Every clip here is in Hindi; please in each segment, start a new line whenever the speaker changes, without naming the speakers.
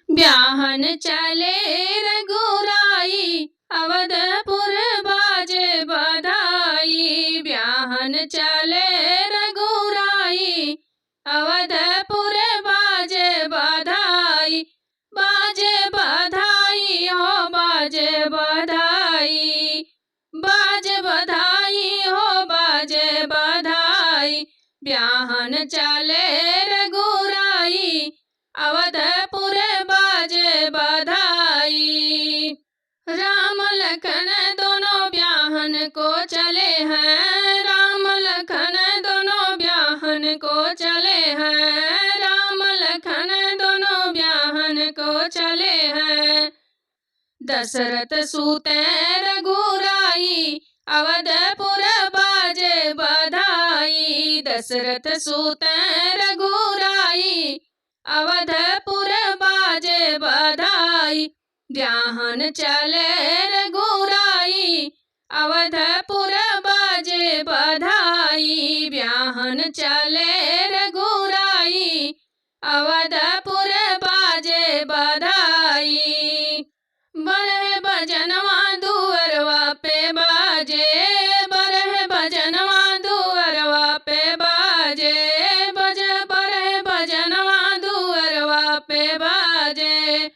ब्याहन चले रघुराई, अवधपुर बाजे बधाई। ब्याहन चले रघुराई, अवधपुर बाजे बधाई। बाजे बधाई हो बाजे बधाई, बाजे बधाई हो बाजे बधाई। ब्याहन चले रघुराई, अवधपुर बाजे बधाई। राम लखन दोनों ब्याहन को चले हैं, राम लखन दोनों ब्याहन को चले हैं, राम लखन दोनों ब्याहन को चले हैं। दशरथ सूते रघुराई, अवधपुर बाजे बधाई। दशरथ सूते रघुराई, अवधपुर बाजे बधाई। ब्याहन चले रघुराई, अवधपुर बाजे बधाई। ब्याहन चले रघुराई, अवधपुर बाजे बधाई। बरह बजनवा दुअरवा पे बाजे, बरह बजनवा दुअरवा पे बाजे, बरह बजनवा दुअरवा पे बाजे।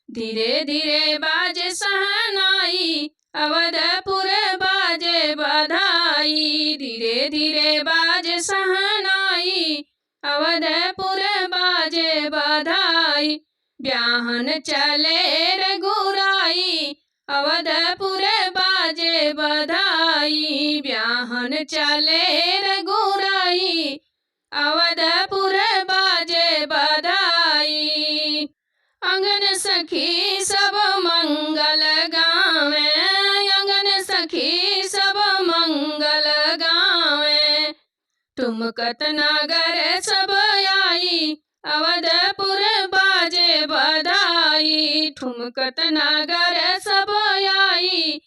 धीरे धीरे बाजे सहनाई, अवधपुर बाजे बधाई। धीरे धीरे बाजे सहनाई, अवधपुर बाजे बधाई। ब्याहन चले रघुराई, अवधपुर बाजे बधाई। ब्याहन चले रघुराई, अवधपुर बाजे बधाई। अंगन सखी सब मंगल गावे, अंगन सखी सब मंगल गावे। ठुमकत नगर सब आई, अवधपुर बाजे बधाई। ठुमकत नगर सब आई,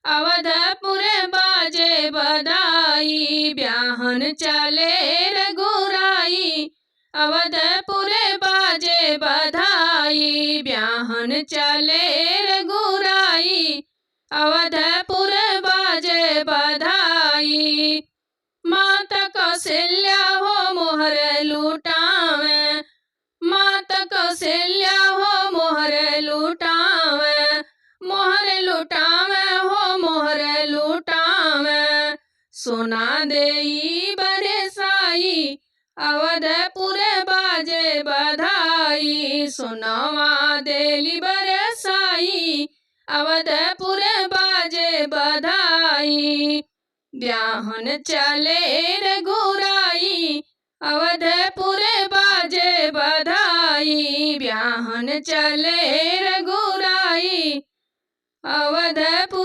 अवधपुर बाजे बधाई। ब्याहन चले रघुराई, अवधपुर बाजे बधाई। ब्याहन चले रघुराई, अवधपुर बाजे बधाई। माता कौशल्या हो मोहर लुटावे, माता कौशल्या हो मोहर लुटावे। मोहर लुटावे हो मोहर लुटावे। सोना देई बरसाई, अवधपुर बाजे बधाई। सोनावा देली बरसाई, अवधपुर बाजे बधाई। ब्याहन चले रघुराई, अवधपुर बाजे बधाई। ब्याहन चले रघुराई, अवधपुर